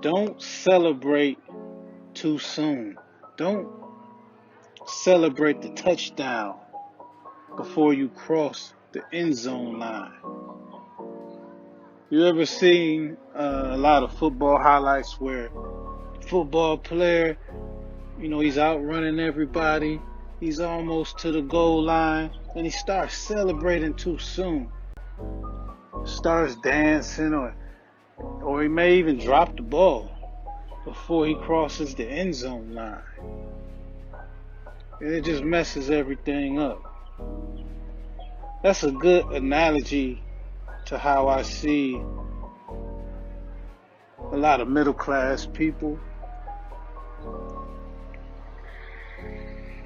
Don't celebrate too soon. Don't celebrate the touchdown before you cross the end zone line. You ever seen a lot of football highlights where football player, he's outrunning everybody. He's almost to the goal line and he starts celebrating too soon. Starts dancing or he may even drop the ball before he crosses the end zone line. And it just messes everything up. That's a good analogy to how I see a lot of middle class people.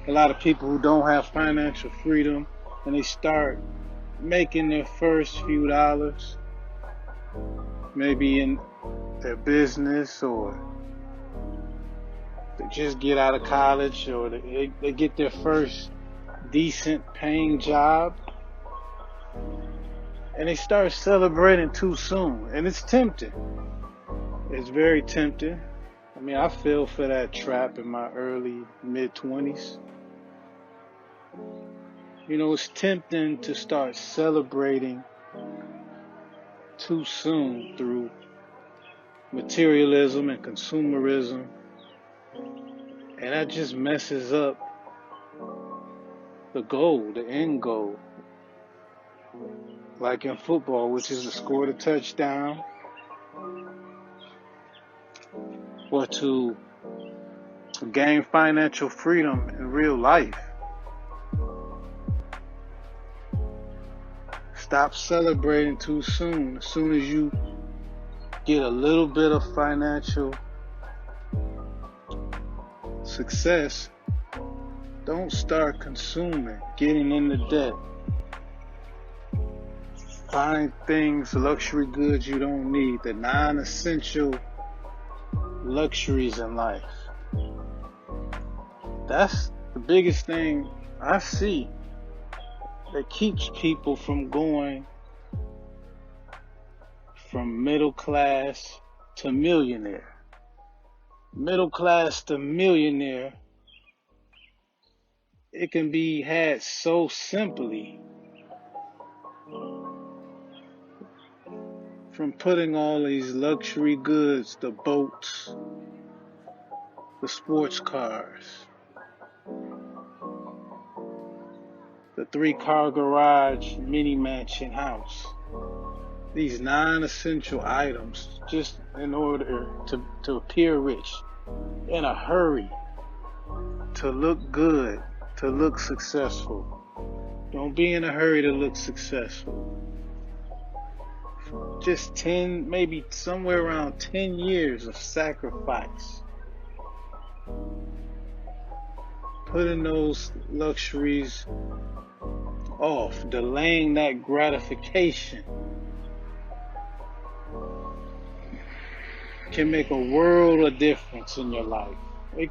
A lot of people who don't have financial freedom and they start making their first few dollars, maybe in their business, or they just get out of college, or they get their first decent paying job, and they start celebrating too soon. And it's tempting. It's very tempting. I mean, I fell for that trap in my early, mid-20s. It's tempting to start celebrating too soon through materialism and consumerism. And that just messes up the goal, the end goal. Like in football, which is to score the touchdown or to gain financial freedom in real life. Stop celebrating too soon. As soon as you get a little bit of financial success, don't start consuming, getting into debt, buying things, luxury goods you don't need, the non-essential luxuries in life. That's the biggest thing I see that keeps people from going from middle class to millionaire. Middle class to millionaire, it can be had so simply. From putting all these luxury goods, the boats, the sports cars, the 3-car garage mini mansion house, these non-essential items just in order to appear rich, in a hurry, to look good, to look successful. Don't be in a hurry to look successful. Just 10, maybe somewhere around 10 years of sacrifice. Putting those luxuries off, delaying that gratification can make a world of difference in your life. It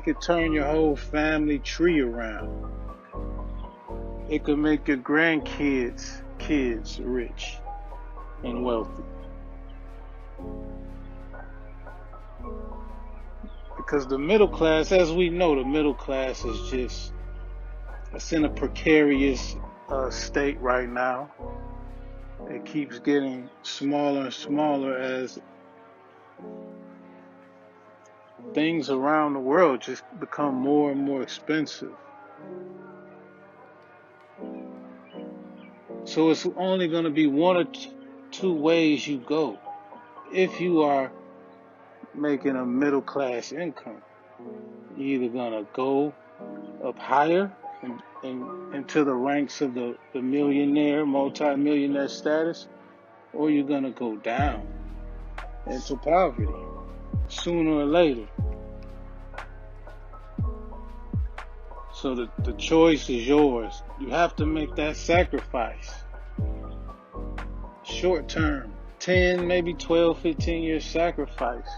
could turn your whole family tree around. It could make your grandkids rich and wealthy. Because the middle class, as we know, the middle class is it's in a precarious state right now. It keeps getting smaller and smaller as things around the world just become more and more expensive. So it's only going to be one or two ways you go. If you are making a middle class income, you're either going to go up higher into the ranks of the millionaire, multi-millionaire status, or you're going to go down into poverty sooner or later. So the choice is yours. You have to make that sacrifice. Short term, 10, maybe 12, 15 year sacrifice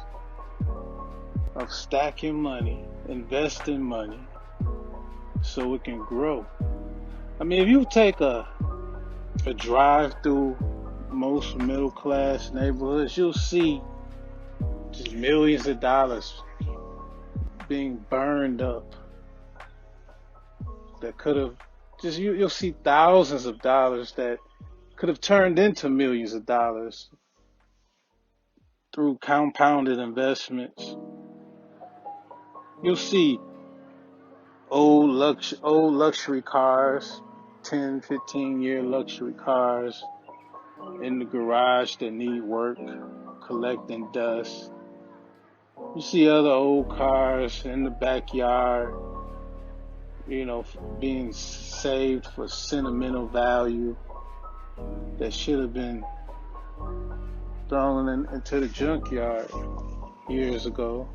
of stacking money, investing money so it can grow. I mean, if you take a drive through most middle class neighborhoods, you'll see just millions of dollars being burned up that could have you'll see thousands of dollars that could have turned into millions of dollars through compounded investments. You'll see old luxury cars, 10, 15-year luxury cars in the garage that need work, collecting dust. You see other old cars in the backyard, being saved for sentimental value that should have been thrown into the junkyard years ago.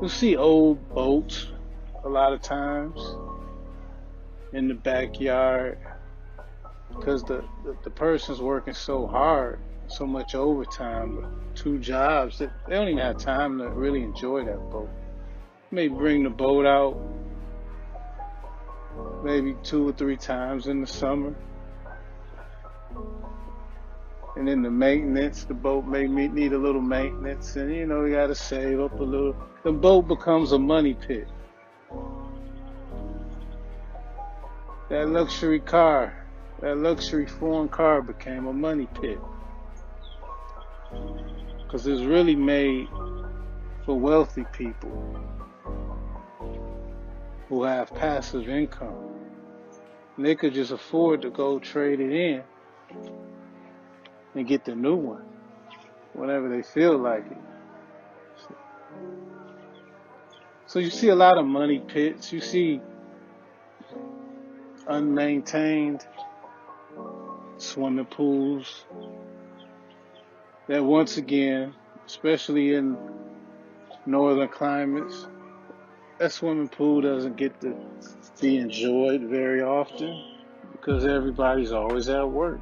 You see old boats a lot of times in the backyard because the person's working so hard, so much overtime, 2 jobs, that they don't even have time to really enjoy that boat. Maybe bring the boat out maybe 2 or 3 times in the summer. And then the maintenance, the boat may need a little maintenance, and you got to save up a little. The boat becomes a money pit. That luxury car, that luxury foreign car became a money pit. Because it's really made for wealthy people who have passive income. And they could just afford to go trade it in and get the new one whenever they feel like it. So you see a lot of money pits. You see unmaintained swimming pools that, once again, especially in northern climates, that swimming pool doesn't get to be enjoyed very often because everybody's always at work.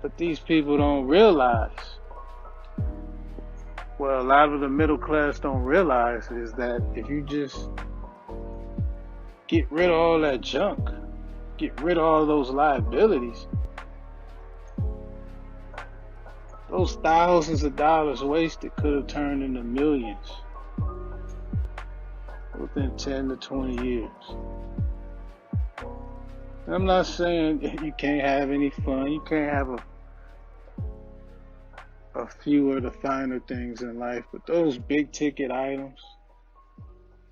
But these people don't realize, well, a lot of the middle class don't realize, is that if you just get rid of all that junk, get rid of all those liabilities, those thousands of dollars wasted could have turned into millions within 10 to 20 years. And I'm not saying you can't have any fun, you can't have a few of the finer things in life, but those big ticket items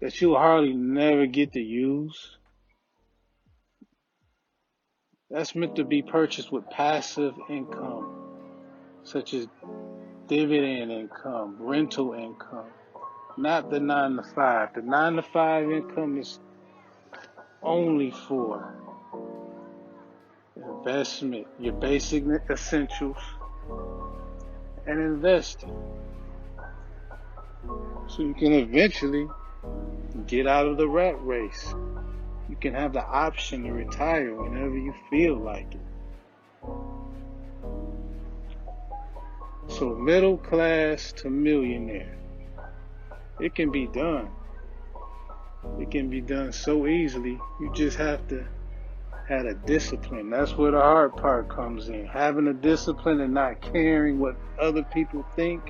that you'll hardly never get to use, that's meant to be purchased with passive income, such as dividend income, rental income, not the 9 to 5. The 9 to 5 income is only for investment, your basic essentials, and investing. So you can eventually get out of the rat race. You can have the option to retire whenever you feel like it. So middle class to millionaire, it can be done. It can be done so easily. You just have to have a discipline. That's where the hard part comes in. Having a discipline and not caring what other people think.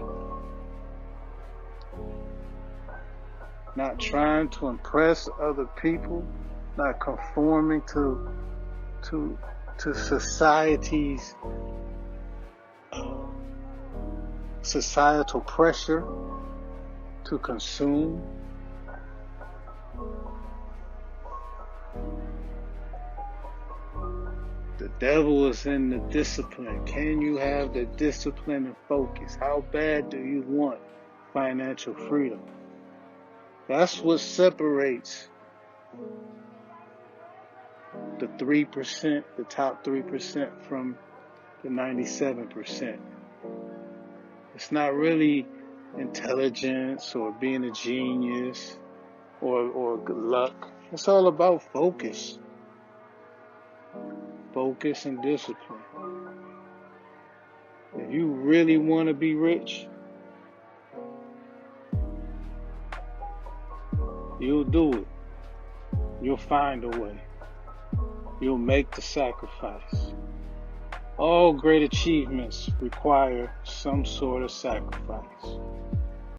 Not trying to impress other people. Not conforming to society's societal pressure to consume. The devil is in the discipline. Can you have the discipline and focus? How bad do you want financial freedom? That's what separates the 3%, the top 3% from the 97%. It's not really intelligence or being a genius or good luck. It's all about focus. Focus and discipline. If you really want to be rich, you'll do it. You'll find a way. you'll make the sacrifice. All great achievements require some sort of sacrifice.